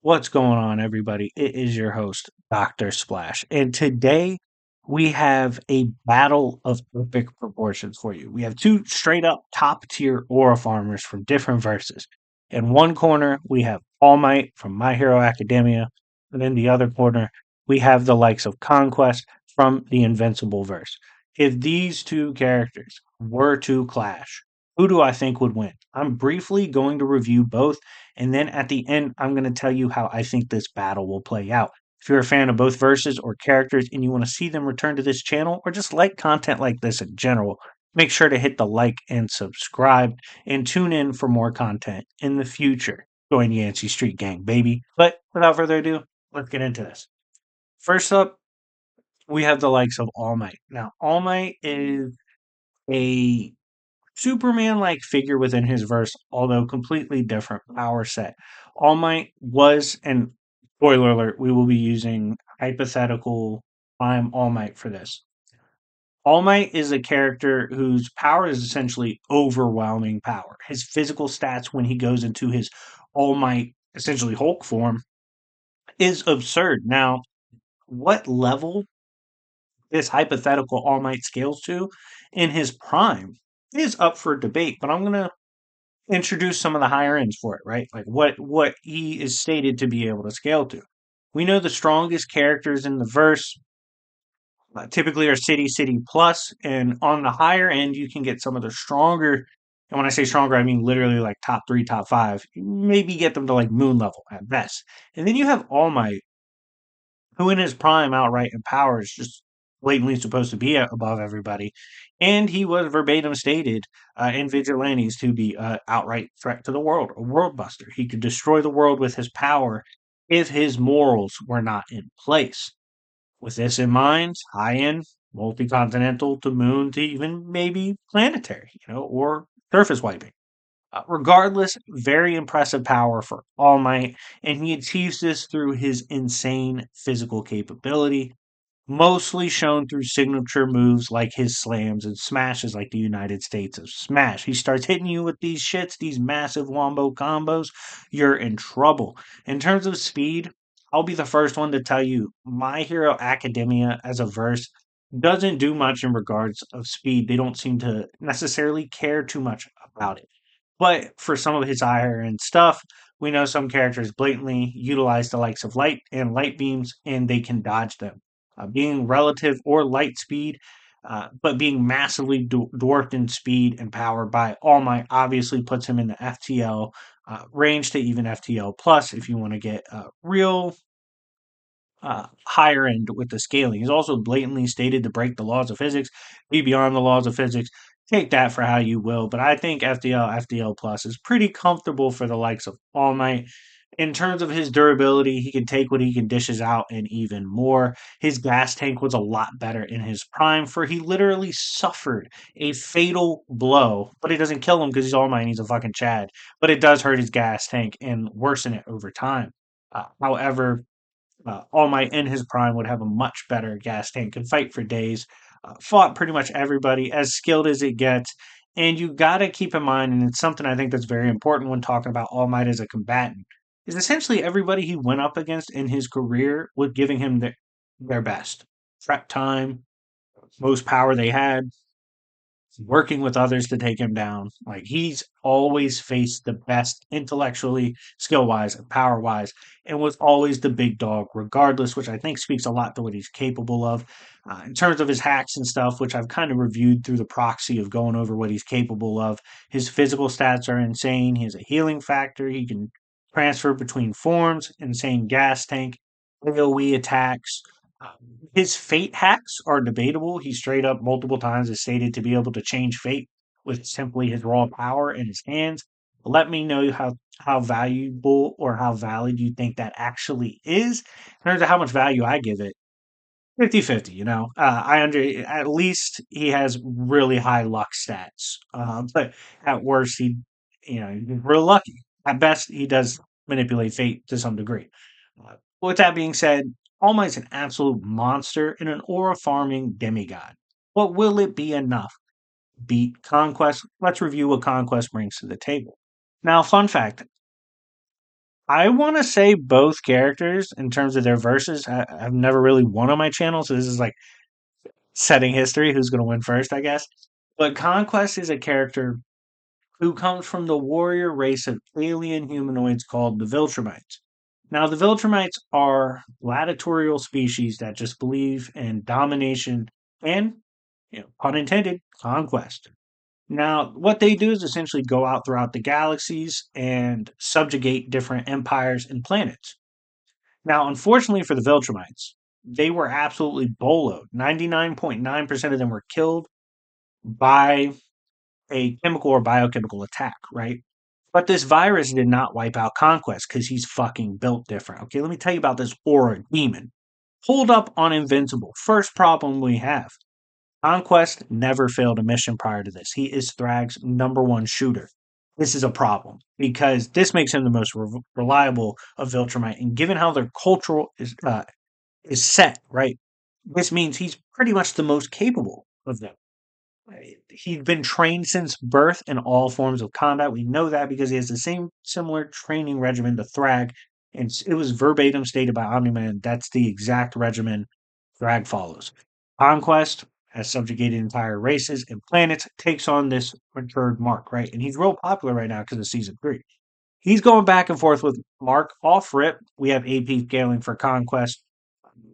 What's going on, everybody? It is your host, Dr. Splash. And today we have a battle of epic proportions for you. We have two straight up top tier aura farmers from different verses. In one corner, we have All Might from My Hero Academia. And in the other corner, we have the likes of Conquest from the Invincible verse. If these two characters were to clash, who do I think would win? I'm briefly going to review both, and then at the end, I'm going to tell you how I think this battle will play out. If you're a fan of both verses or characters and you want to see them return to this channel or just like content like this in general, make sure to hit the like and subscribe and tune in for more content in the future. Join Yancey Street Gang, baby. But without further ado, let's get into this. First up, we have the likes of All Might. Now, All Might is a Superman like figure within his verse, although completely different power set. All Might was, and spoiler alert, we will be using hypothetical Prime All Might for this. All Might is a character whose power is essentially overwhelming power. His physical stats when he goes into his All Might, essentially Hulk form, is absurd. Now, what level this hypothetical All Might scales to in his prime is up for debate, but I'm going to introduce some of the higher ends for it, right? Like what he is stated to be able to scale to. We know the strongest characters in the verse typically are City Plus, and on the higher end, you can get some of the stronger. And when I say stronger, I mean literally like top three, top five. Maybe get them to like moon level at best. And then you have All Might, who in his prime outright in power is just blatantly supposed to be above everybody. And he was verbatim stated in Vigilantes to be an outright threat to the world, a world buster. He could destroy the world with his power if his morals were not in place. With this in mind, high end, multi-continental to moon to even maybe planetary, or surface wiping. Regardless, very impressive power for All Might, and he achieves this through his insane physical capability, mostly shown through signature moves like his slams and smashes, like the United States of Smash. He starts hitting you with these shits, these massive wombo combos, you're in trouble. In terms of speed, I'll be the first one to tell you My Hero Academia as a verse doesn't do much in regards of speed. They don't seem to necessarily care too much about it. But for some of his higher end stuff, we know some characters blatantly utilize the likes of light and light beams, and they can dodge them. Being relative or light speed, but being massively dwarfed in speed and power by All Might obviously puts him in the FTL range to even FTL plus if you want to get real higher end with the scaling. He's also blatantly stated to break the laws of physics, be beyond the laws of physics. Take that for how you will, but I think FDL Plus is pretty comfortable for the likes of All Might. In terms of his durability, he can take what he can dishes out and even more. His gas tank was a lot better in his prime, for he literally suffered a fatal blow, but it doesn't kill him because he's All Might and he's a fucking Chad. But it does hurt his gas tank and worsen it over time. However, All Might in his prime would have a much better gas tank, could fight for days, fought pretty much everybody, as skilled as it gets. And you got to keep in mind, and it's something I think that's very important when talking about All Might as a combatant, is essentially everybody he went up against in his career was giving him their best. Prep time, most power they had, working with others to take him down. Like he's always faced the best intellectually, skill wise, and power wise, and was always the big dog, regardless, which I think speaks a lot to what he's capable of. In terms of his hacks and stuff, which I've kind of reviewed through the proxy of going over what he's capable of, his physical stats are insane. He has a healing factor. He can transfer between forms, insane gas tank, AoE attacks, his fate hacks are debatable. He straight up multiple times has stated to be able to change fate with simply his raw power in his hands. Let me know how valuable or how valid you think that actually is. In terms of how much value I give it, 50-50. I under at least he has really high luck stats, but at worst he's real lucky. At best, he does manipulate fate to some degree. With that being said, All Might's an absolute monster and an aura farming demigod. But will it be enough? Beat Conquest? Let's review what Conquest brings to the table. Now, fun fact I want to say both characters in terms of their verses. I've never really won on my channel, so this is like setting history. Who's going to win first, I guess. But Conquest is a character who comes from the warrior race of alien humanoids called the Viltrumites. Now, the Viltrumites are gladiatorial species that just believe in domination and, pun intended, conquest. Now, what they do is essentially go out throughout the galaxies and subjugate different empires and planets. Now, unfortunately for the Viltrumites, they were absolutely boloed. 99.9% of them were killed by a chemical or biochemical attack, right? But this virus did not wipe out Conquest because he's fucking built different. Okay, let me tell you about this aura demon. Hold up on Invincible. First problem we have. Conquest never failed a mission prior to this. He is Thrag's number one shooter. This is a problem because this makes him the most reliable of Viltrumite. And given how their cultural is set, right, this means he's pretty much the most capable of them. He'd been trained since birth in all forms of combat. We know that because he has the same similar training regimen to Thrag, and it was verbatim stated by Omni-Man. That's the exact regimen Thrag follows. Conquest has subjugated entire races and planets, takes on this matured Mark, right? And he's real popular right now because of season 3. He's going back and forth with Mark off rip. We have AP scaling for Conquest.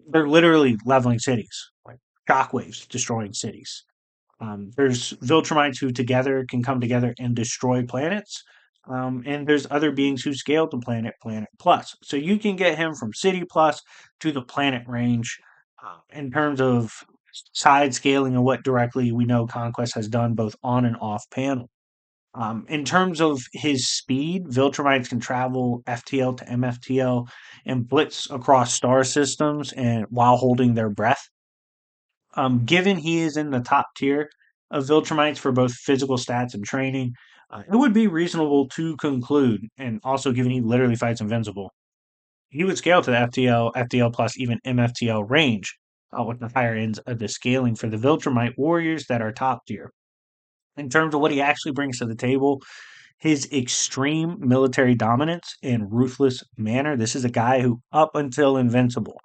They're literally leveling cities, like shockwaves destroying cities. There's Viltrumites who together can come together and destroy planets. And there's other beings who scale the planet, Planet Plus. So you can get him from City Plus to the planet range in terms of side scaling and what directly we know Conquest has done both on and off panel. In terms of his speed, Viltrumites can travel FTL to MFTL and blitz across star systems and while holding their breath. Given he is in the top tier of Viltrumites for both physical stats and training, it would be reasonable to conclude, and also given he literally fights invincible, he would scale to the FTL, FTL plus, even MFTL range with the higher ends of the scaling for the Viltrumite warriors that are top tier. In terms of what he actually brings to the table, his extreme military dominance and ruthless manner. This is a guy who, up until Invincible,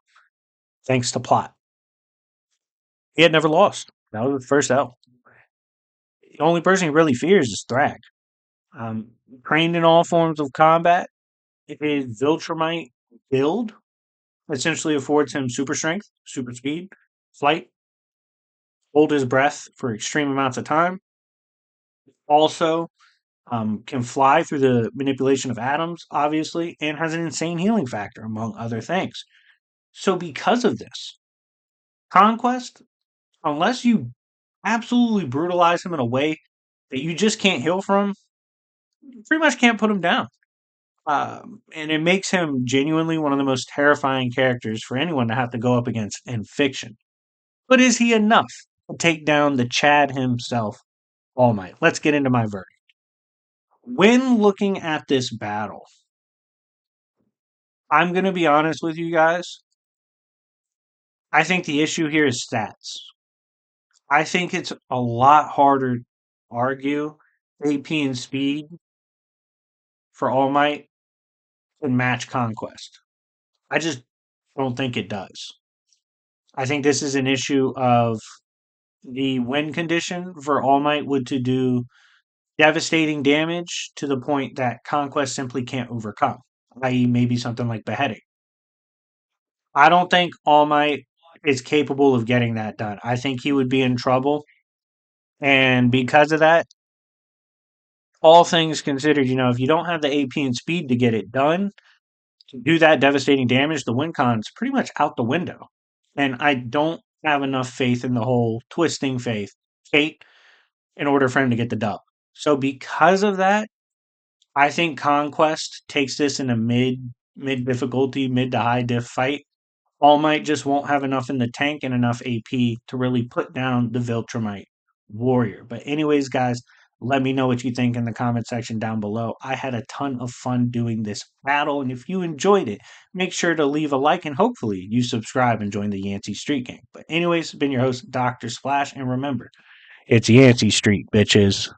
thanks to plot, he had never lost. That was the first L. The only person he really fears is Thrag. Trained in all forms of combat, his Viltrumite build essentially affords him super strength, super speed, flight, hold his breath for extreme amounts of time. Also, can fly through the manipulation of atoms, obviously, and has an insane healing factor, among other things. So, because of this, Conquest, unless you absolutely brutalize him in a way that you just can't heal from, you pretty much can't put him down. And it makes him genuinely one of the most terrifying characters for anyone to have to go up against in fiction. But is he enough to take down the Chad himself, All Might? Let's get into my verdict. When looking at this battle, I'm going to be honest with you guys. I think the issue here is stats. I think it's a lot harder to argue AP and speed for All Might than match Conquest. I just don't think it does. I think this is an issue of the win condition for All Might would to do devastating damage to the point that Conquest simply can't overcome, i.e., maybe something like beheading. I don't think All Might is capable of getting that done. I think he would be in trouble. And because of that, all things considered, if you don't have the AP and speed to get it done, to do that devastating damage, the win con's pretty much out the window. And I don't have enough faith in the whole twisting fate in order for him to get the dub. So because of that, I think Conquest takes this in a mid difficulty, mid to high diff fight. All Might just won't have enough in the tank and enough AP to really put down the Viltrumite warrior. But anyways, guys, let me know what you think in the comment section down below. I had a ton of fun doing this battle, and if you enjoyed it, make sure to leave a like and hopefully you subscribe and join the Yancey Street Gang. But anyways, it's been your host, Dr. Splash, and remember, it's Yancey Street, bitches.